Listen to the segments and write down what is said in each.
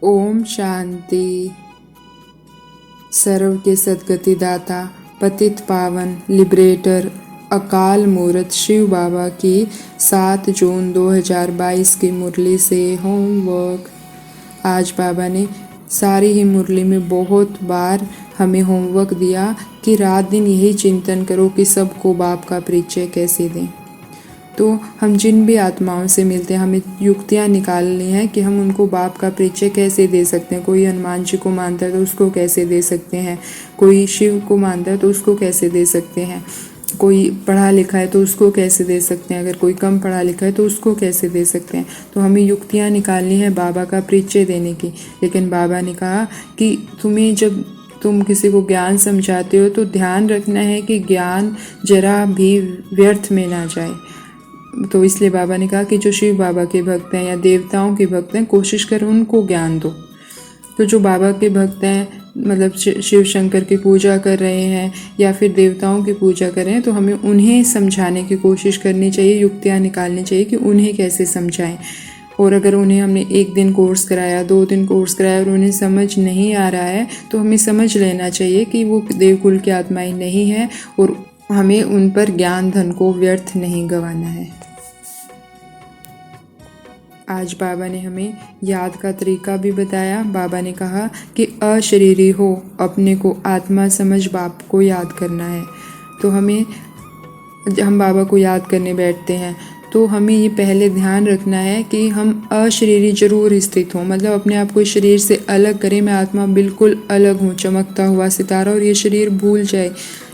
ओम शांति। सर्व के सद्गति दाता, पतित पावन, लिबरेटर, अकाल मूर्त शिव बाबा की 7 जून 2022 की मुरली से होमवर्क। आज बाबा ने सारी ही मुरली में बहुत बार हमें होमवर्क दिया कि रात दिन यही चिंतन करो कि सबको बाप का परिचय कैसे दें। तो हम जिन भी आत्माओं से मिलते हैं हमें युक्तियाँ निकालनी है कि हम उनको बाप का परिचय कैसे दे सकते हैं। कोई हनुमान जी को मानता है तो उसको कैसे दे सकते हैं, कोई शिव को मानता है तो उसको कैसे दे सकते हैं, कोई पढ़ा लिखा है तो उसको कैसे दे सकते हैं, अगर कोई कम पढ़ा लिखा है तो उसको कैसे दे सकते हैं। तो हमें युक्तियाँ निकालनी है बाबा का परिचय देने की। लेकिन बाबा ने कहा कि तुम्हें जब तुम किसी को ज्ञान समझाते हो तो ध्यान रखना है कि ज्ञान जरा भी व्यर्थ में ना जाए। तो इसलिए बाबा ने कहा कि जो शिव बाबा के भक्त हैं या देवताओं के भक्त हैं, कोशिश करो उनको ज्ञान दो। तो जो बाबा के भक्त हैं, मतलब शिव शंकर की पूजा कर रहे हैं या फिर देवताओं की पूजा कर रहे हैं, तो हमें उन्हें समझाने की कोशिश करनी चाहिए, युक्तियाँ निकालनी चाहिए कि उन्हें कैसे समझाएं। और अगर उन्हें हमने 1 दिन कोर्स कराया, 2 दिन कोर्स कराया और उन्हें समझ नहीं आ रहा है, तो हमें समझ लेना चाहिए कि वो देवकुल की आत्माएं नहीं है और हमें उन पर ज्ञान धन को व्यर्थ नहीं गंवाना है। आज बाबा ने हमें याद का तरीका भी बताया। बाबा ने कहा कि अशरीरी हो, अपने को आत्मा समझ बाप को याद करना है। तो हम बाबा को याद करने बैठते हैं तो हमें ये पहले ध्यान रखना है कि हम अशरीरी जरूर स्थित हों, मतलब अपने आप को शरीर से अलग करें। मैं आत्मा बिल्कुल अलग हूँ, चमकता हुआ सितारा, और ये शरीर भूल जाए।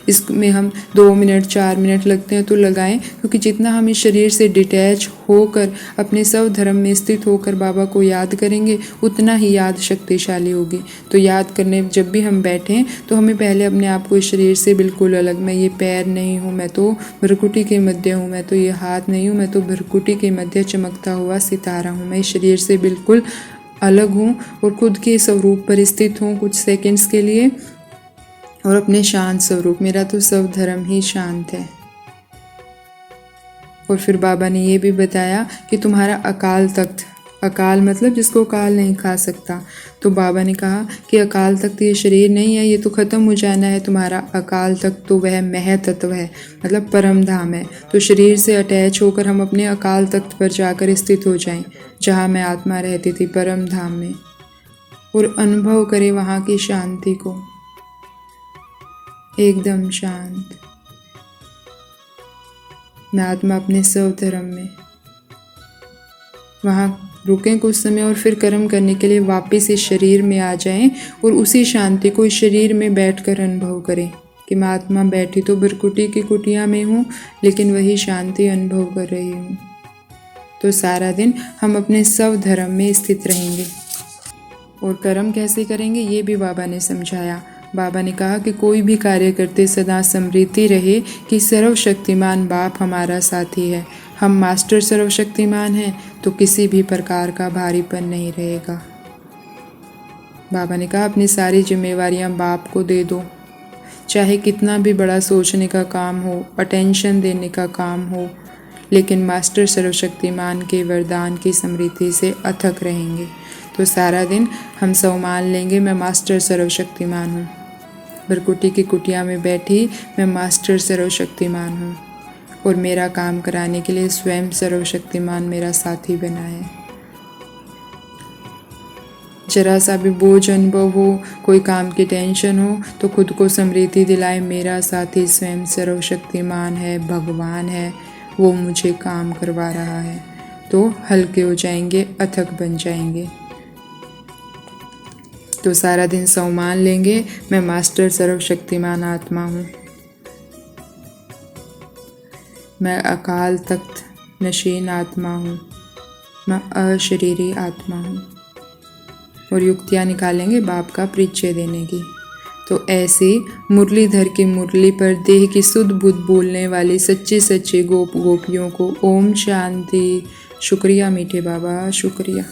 इसमें हम 2 मिनट 4 मिनट लगते हैं तो लगाएं, क्योंकि जितना हम इस शरीर से डिटैच होकर अपने सब धर्म में स्थित होकर बाबा को याद करेंगे उतना ही याद शक्तिशाली होगी। तो याद करने जब भी हम बैठें तो हमें पहले अपने आप को इस शरीर से बिल्कुल अलग, मैं ये पैर नहीं हूँ, मैं तो भ्रकुटी के मध्य हूँ, मैं तो ये हाथ नहीं हूँ, मैं तो भ्रकुटी के मध्य चमकता हुआ सितारा हूँ। मैं इस शरीर से बिल्कुल अलग हूँ और खुद के स्वरूप पर स्थित हूँ कुछ सेकेंड्स के लिए, और अपने शांत स्वरूप, मेरा तो सब धर्म ही शांत है। और फिर बाबा ने ये भी बताया कि तुम्हारा अकाल तख्त, अकाल मतलब जिसको काल नहीं खा सकता, तो बाबा ने कहा कि अकाल तख्त ये शरीर नहीं है, ये तो ख़त्म हो जाना है। तुम्हारा अकाल तख्त तो वह मह तत्व है, मतलब परम धाम है। तो शरीर से अटैच होकर हम अपने अकाल तख्त पर जाकर स्थित हो जाएं, जहाँ मैं आत्मा रहती थी परम धाम में, और अनुभव करें वहाँ की शांति को, एकदम शांत। मैं आत्मा अपने स्व धर्म में, वहाँ रुकें कुछ समय और फिर कर्म करने के लिए वापस इस शरीर में आ जाएं और उसी शांति को इस शरीर में बैठकर अनुभव करें कि मैं आत्मा बैठी तो भ्रकुटी की कुटिया में हूँ, लेकिन वही शांति अनुभव कर रही हूँ। तो सारा दिन हम अपने स्व धर्म में स्थित रहेंगे। और कर्म कैसे करेंगे ये भी बाबा ने समझाया। बाबा ने कहा कि कोई भी कार्य करते सदा स्मृति रहे कि सर्वशक्तिमान बाप हमारा साथी है। हम मास्टर सर्वशक्तिमान हैं तो किसी भी प्रकार का भारीपन नहीं रहेगा। बाबा ने कहा अपनी सारी जिम्मेवारियां बाप को दे दो, चाहे कितना भी बड़ा सोचने का काम हो, अटेंशन देने का काम हो, लेकिन मास्टर सर्वशक्तिमान के वरदान की स्मृति से अथक रहेंगे। तो सारा दिन हम मान लेंगे मैं मास्टर सर्वशक्तिमान हूँ, भ्रकुटी की कुटिया में बैठी मैं मास्टर सर्वशक्तिमान हूँ, और मेरा काम कराने के लिए स्वयं सर्वशक्तिमान मेरा साथी बना है। जरा सा भी बोझ अनुभव हो, कोई काम की टेंशन हो, तो खुद को स्मृति दिलाए मेरा साथी स्वयं सर्वशक्तिमान है, भगवान है, वो मुझे काम करवा रहा है। तो हल्के हो जाएंगे, अथक बन जाएंगे। तो सारा दिन मान लेंगे मैं मास्टर सर्वशक्तिमान आत्मा हूँ, मैं अकाल तख्त नशीन आत्मा हूँ, मैं अशरीरी आत्मा हूँ। और युक्तियाँ निकालेंगे बाप का परिचय देने की। तो ऐसे मुरलीधर की मुरली पर देह की शुद्ध बुद्ध बोलने वाली सच्ची सच्ची गोपियों को ओम शांति। शुक्रिया मीठे बाबा, शुक्रिया।